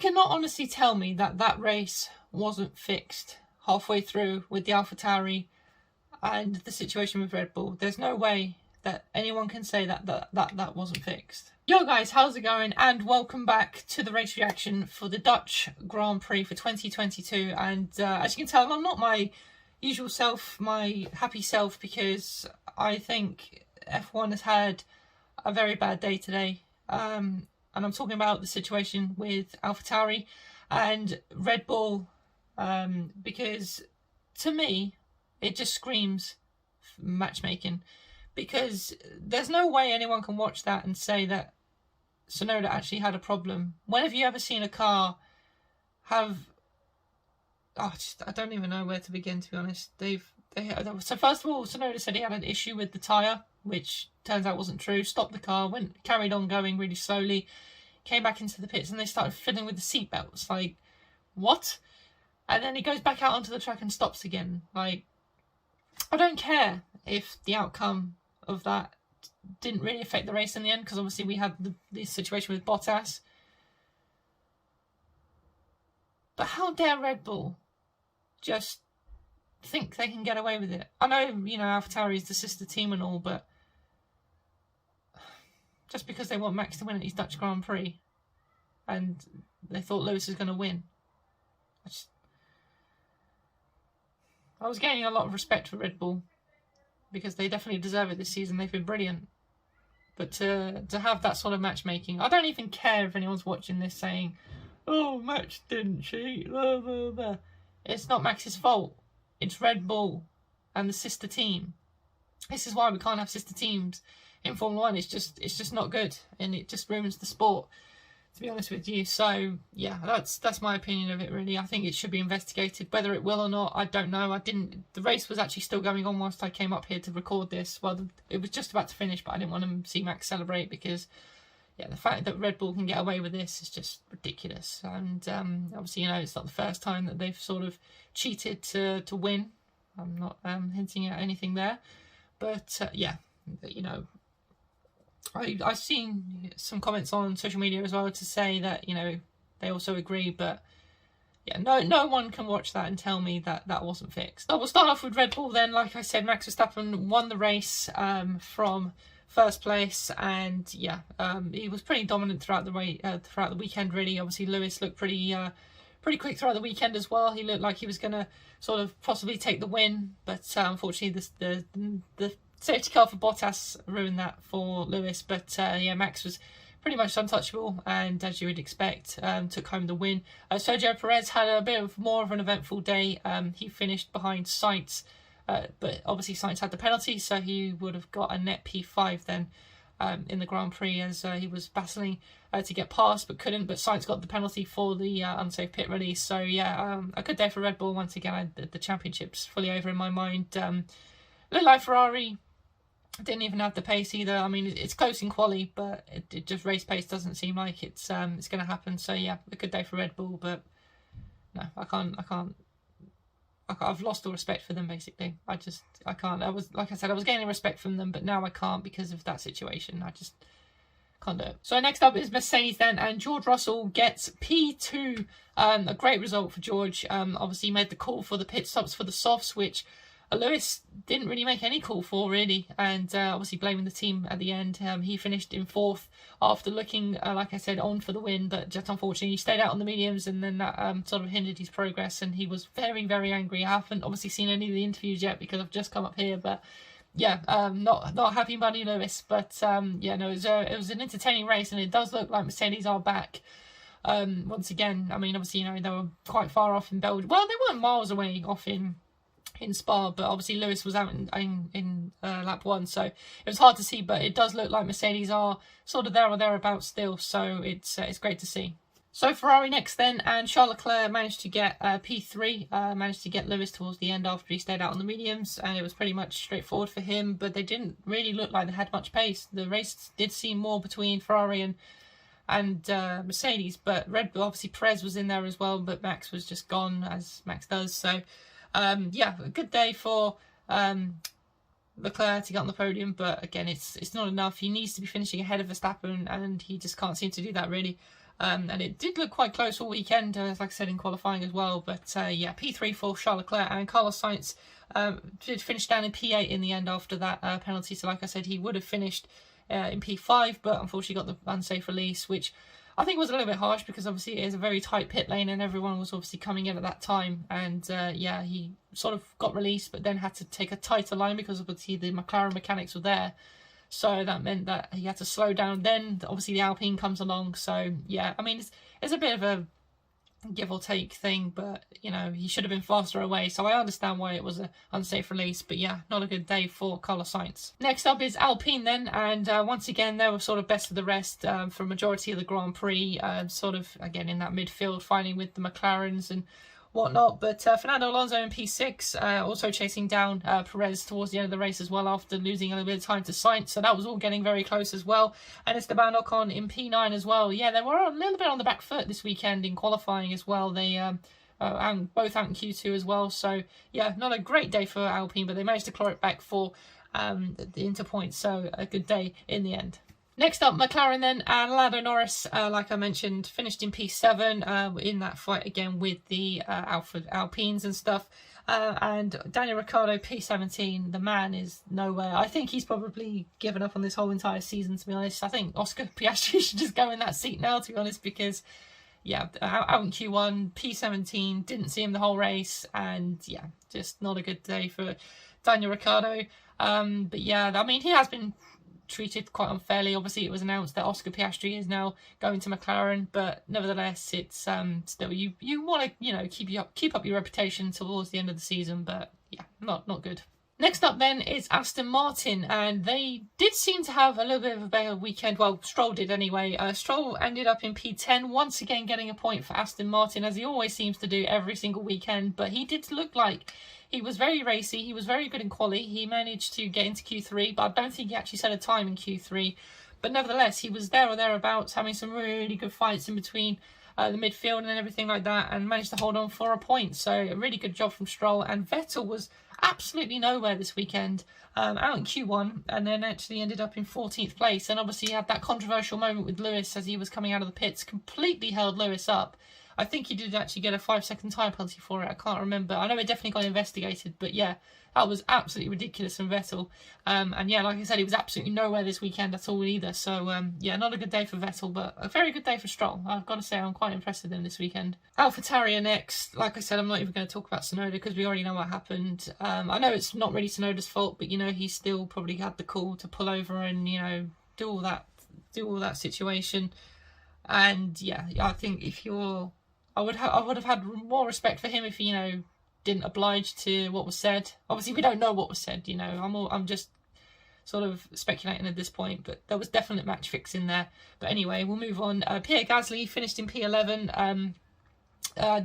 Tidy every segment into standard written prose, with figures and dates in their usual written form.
cannot honestly tell me that that race wasn't fixed halfway through with the AlphaTauri and the situation with Red Bull. There's no way that anyone can say that wasn't fixed. Yo guys, how's it going? And welcome back to the race reaction for the Dutch Grand Prix for 2022. And as you can tell, I'm not my usual self, my happy self, because I think F1 has had a very bad day today. And I'm talking about the situation with AlphaTauri and Red Bull, because to me, it just screams matchmaking. Because there's no way anyone can watch that and say that Tsunoda actually had a problem. When have you ever seen a car have... I don't even know where to begin, to be honest. So first of all, Tsunoda said he had an issue with the tyre, which turns out wasn't true. Stopped the car, carried on going really slowly, came back into the pits, and they started fiddling with the seatbelts. Like, what? And then he goes back out onto the track and stops again. Like, I don't care if the outcome of that didn't really affect the race in the end, because obviously we had the situation with Bottas. But how dare Red Bull just think they can get away with it? I know, you know, AlphaTauri is the sister team and all, but just because they want Max to win at his Dutch Grand Prix and they thought Lewis was going to win. I was gaining a lot of respect for Red Bull, because they definitely deserve it this season. They've been brilliant. But to have that sort of matchmaking, I don't even care if anyone's watching this saying, oh, Max didn't cheat, blah, blah, blah. It's not Max's fault. It's Red Bull and the sister team. This is why we can't have sister teams in Formula 1. It's just not good, and it just ruins the sport, to be honest with you. So yeah, that's my opinion of it, really. I think it should be investigated. Whether it will or not, I don't know. The race was actually still going on whilst I came up here to record this. Well, it was just about to finish, but I didn't want to see Max celebrate, because yeah, the fact that Red Bull can get away with this is just ridiculous. And obviously, you know, it's not the first time that they've sort of cheated to win. I'm not hinting at anything there, but yeah, you know, I've seen some comments on social media as well to say that, you know, they also agree, but yeah, no one can watch that and tell me that that wasn't fixed. So we'll start off with Red Bull then. Like I said, Max Verstappen won the race from first place, and yeah, he was pretty dominant throughout the weekend, really. Obviously, Lewis looked pretty quick throughout the weekend as well. He looked like he was going to sort of possibly take the win, but unfortunately, the safety car for Bottas ruined that for Lewis. But yeah, Max was pretty much untouchable, and as you would expect, took home the win. Sergio Perez had a bit more of an eventful day. He finished behind Sainz, but obviously Sainz had the penalty, so he would have got a net P5 then in the Grand Prix, as he was battling to get past but couldn't. But Sainz got the penalty for the unsafe pit release. So yeah, a good day for Red Bull once again. The championship's fully over in my mind. Looked like Ferrari didn't even have the pace either. I mean, it's close in quali, but it just race pace doesn't seem like it's going to happen. So yeah, a good day for Red Bull, but no, I can't. I've lost all respect for them, basically. I can't. Like I said, I was gaining respect from them, but now I can't because of that situation. I just can't do it. So next up is Mercedes then, and George Russell gets P2. A great result for George. Obviously he made the call for the pit stops for the softs, which Lewis didn't really make any call for, really, and obviously blaming the team at the end. He finished in fourth after looking, like I said, on for the win, but just unfortunately he stayed out on the mediums, and then that sort of hindered his progress, and he was very, very angry. I haven't obviously seen any of the interviews yet because I've just come up here, but yeah, not happy bunny Lewis. But yeah, no, it was an entertaining race, and it does look like Mercedes are back. Once again, I mean, obviously, you know, they were quite far off in Belgium. Well, they weren't miles away off in Spa, but obviously Lewis was out in lap 1, so it was hard to see, but it does look like Mercedes are sort of there or thereabouts still, so it's great to see. So Ferrari next then, and Charles Leclerc managed to get P3, managed to get Lewis towards the end after he stayed out on the mediums, and it was pretty much straightforward for him, but they didn't really look like they had much pace. The race did seem more between Ferrari and Mercedes, but Red Bull, obviously Perez was in there as well, but Max was just gone, as Max does, so yeah, a good day for Leclerc to get on the podium, but again, it's not enough. He needs to be finishing ahead of Verstappen, and he just can't seem to do that, really. And it did look quite close all weekend, like I said, in qualifying as well. But yeah, P3 for Charles Leclerc, and Carlos Sainz did finish down in P8 in the end after that penalty. So like I said, he would have finished in P5, but unfortunately got the unsafe release, which I think was a little bit harsh because obviously it is a very tight pit lane and everyone was obviously coming in at that time. And yeah, he sort of got released, but then had to take a tighter line because obviously the McLaren mechanics were there. So that meant that he had to slow down. Then obviously the Alpine comes along. So yeah, I mean, it's a bit of a give or take thing, but you know, he should have been faster away. So I understand why it was an unsafe release, but yeah, not a good day for Carlos Sainz. Next up is Alpine then, and once again, they were sort of best of the rest for a majority of the Grand Prix, sort of again in that midfield, fighting with the McLarens and whatnot. But Fernando Alonso in P6, also chasing down Perez towards the end of the race as well after losing a little bit of time to Sainz. So that was all getting very close as well. And Esteban Ocon in P9 as well. Yeah, they were a little bit on the back foot this weekend in qualifying as well. They both out in Q2 as well. So yeah, not a great day for Alpine, but they managed to claw it back for the interpoints. So a good day in the end. Next up, McLaren then, and Lando Norris, like I mentioned, finished in P7 in that fight again with the Alpines and stuff. And Daniel Ricciardo, P17, the man is nowhere. I think he's probably given up on this whole entire season, to be honest. I think Oscar Piastri should just go in that seat now, to be honest, because, yeah, out in Q1, P17, didn't see him the whole race, and, yeah, just not a good day for Daniel Ricciardo. But, yeah, I mean, he has been treated quite unfairly. Obviously it was announced that Oscar Piastri is now going to McLaren, but nevertheless it's still you want to, you know, keep up your reputation towards the end of the season, but yeah, not good. Next up then is Aston Martin, and they did seem to have a little bit of a better weekend. Well, Stroll did anyway. Stroll ended up in P10, once again getting a point for Aston Martin, as he always seems to do every single weekend, but he did look like he was very racy. He was very good in quali. He managed to get into Q3, but I don't think he actually set a time in Q3. But nevertheless, he was there or thereabouts, having some really good fights in between the midfield and everything like that, and managed to hold on for a point. So a really good job from Stroll. And Vettel was absolutely nowhere this weekend, out in Q1, and then actually ended up in 14th place. And obviously he had that controversial moment with Lewis as he was coming out of the pits, completely held Lewis up. I think he did actually get a 5-second time penalty for it. I can't remember. I know it definitely got investigated, but yeah, that was absolutely ridiculous from Vettel. And yeah, like I said, he was absolutely nowhere this weekend at all either. So yeah, not a good day for Vettel, but a very good day for Stroll. I've got to say, I'm quite impressed with him this weekend. AlphaTauri are next. Like I said, I'm not even going to talk about Tsunoda because we already know what happened. I know it's not really Tsunoda's fault, but you know, he still probably had the call to pull over and, you know, do all that situation. And yeah, I think if you're, I would have had more respect for him if he, you know, didn't oblige to what was said. Obviously, we don't know what was said, you know. I'm just sort of speculating at this point, but there was definite match fixing there. But anyway, we'll move on. Pierre Gasly finished in P11.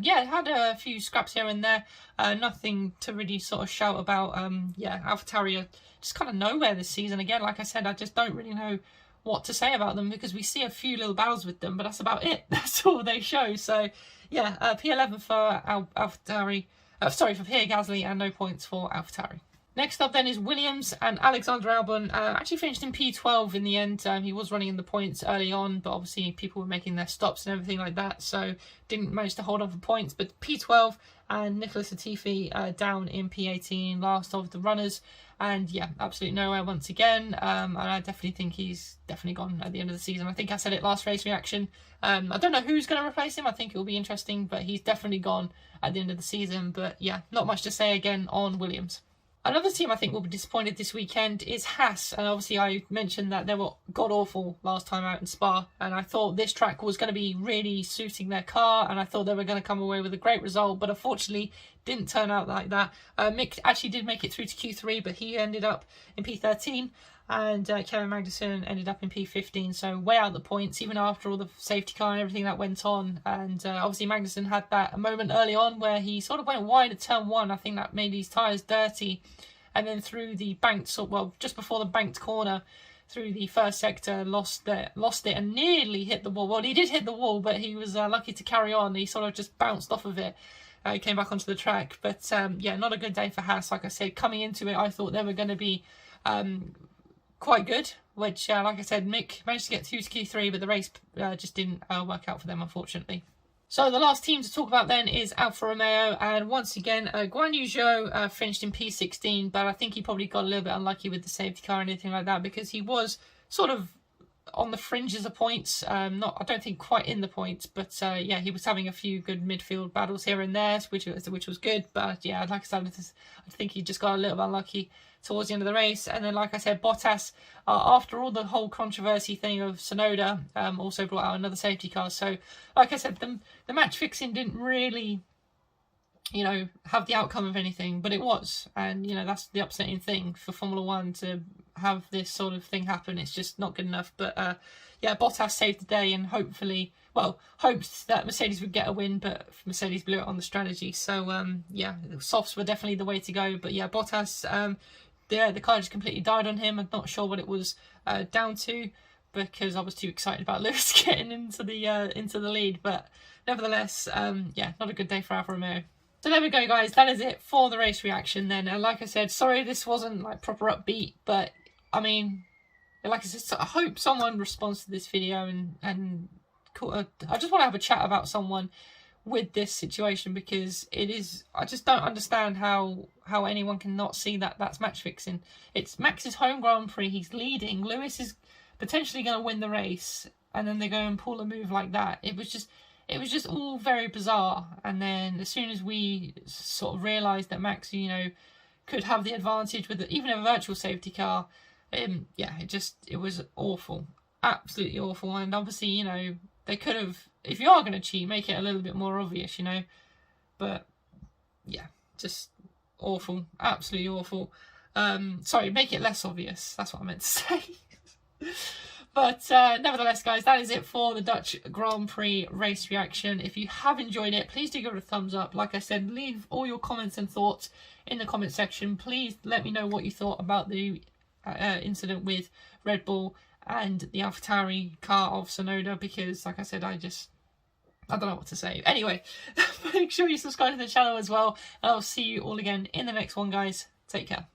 Yeah, had a few scraps here and there. Nothing to really sort of shout about. Yeah, AlphaTauri are just kind of nowhere this season. Again, like I said, I just don't really know what to say about them because we see a few little battles with them, but that's about it. That's all they show. So yeah, P11 for AlphaTauri. Sorry, for Pierre Gasly, and no points for AlphaTauri. Next up then is Williams, and Alexander Albon actually finished in P12 in the end. He was running in the points early on, but obviously people were making their stops and everything like that, so didn't manage to hold on for points. But P12, and Nicholas Latifi down in P18, last of the runners. And yeah, absolutely nowhere once again. And I definitely think he's definitely gone at the end of the season. I think I said it last race reaction. I don't know who's going to replace him. I think it will be interesting, but he's definitely gone at the end of the season. But yeah, not much to say again on Williams. Another team I think will be disappointed this weekend is Haas, and obviously I mentioned that they were god-awful last time out in Spa, and I thought this track was going to be really suiting their car, and I thought they were going to come away with a great result, but unfortunately didn't turn out like that. Mick actually did make it through to Q3, but he ended up in P13, and Kevin Magnussen ended up in P15, so way out the points, even after all the safety car and everything that went on. And obviously Magnussen had that moment early on where he sort of went wide at turn 1. I think that made his tyres dirty, and then through the banked, well, just before the banked corner, through the first sector, lost it and nearly hit the wall. Well, he did hit the wall, but he was lucky to carry on. He sort of just bounced off of it. He came back onto the track, but yeah, not a good day for Haas. Like I said, coming into it, I thought they were going to be quite good, which, like I said, Mick managed to get through to Q3, but the race just didn't work out for them, unfortunately. So the last team to talk about then is Alfa Romeo, and once again, Guan Yu Zhou finished in P16, but I think he probably got a little bit unlucky with the safety car and anything like that, because he was sort of on the fringes of points, I don't think quite in the points, but yeah, he was having a few good midfield battles here and there, which was good, but yeah, like I said, I think he just got a little bit unlucky towards the end of the race. And then, like I said, Bottas, after all the whole controversy thing of Tsunoda, also brought out another safety car. So, like I said, the match fixing didn't really, have the outcome of anything, but it was. And, that's the upsetting thing for Formula One, to have this sort of thing happen. It's just not good enough. But, yeah, Bottas saved the day and hoped that Mercedes would get a win, but Mercedes blew it on the strategy. So, yeah, softs were definitely the way to go. But, yeah, Bottas... the car just completely died on him. I'm not sure what it was down to, because I was too excited about Lewis getting into the lead. But nevertheless, yeah, not a good day for Alfa Romeo. So there we go, guys. That is it for the race reaction then. And like I said, sorry this wasn't like proper upbeat, but I mean, like I said, I hope someone responds to this video and I just want to have a chat about someone with this situation, because it is, I just don't understand how anyone can not see that that's match fixing. It's Max's home Grand Prix, he's leading, Lewis is potentially going to win the race, and then they go and pull a move like that. It was just all very bizarre. And then as soon as we sort of realised that Max, could have the advantage with even a virtual safety car, yeah, it was awful, absolutely awful. And obviously, they could have, if you are going to cheat, make it a little bit more obvious, But, yeah, just awful. Absolutely awful. Sorry, make it less obvious. That's what I meant to say. But, nevertheless, guys, that is it for the Dutch Grand Prix race reaction. If you have enjoyed it, please do give it a thumbs up. Like I said, leave all your comments and thoughts in the comment section. Please let me know what you thought about the incident with Red Bull and the AlphaTauri car of Tsunoda, because, like I said, I don't know what to say. Anyway, make sure you subscribe to the channel as well, and I'll see you all again in the next one, guys. Take care.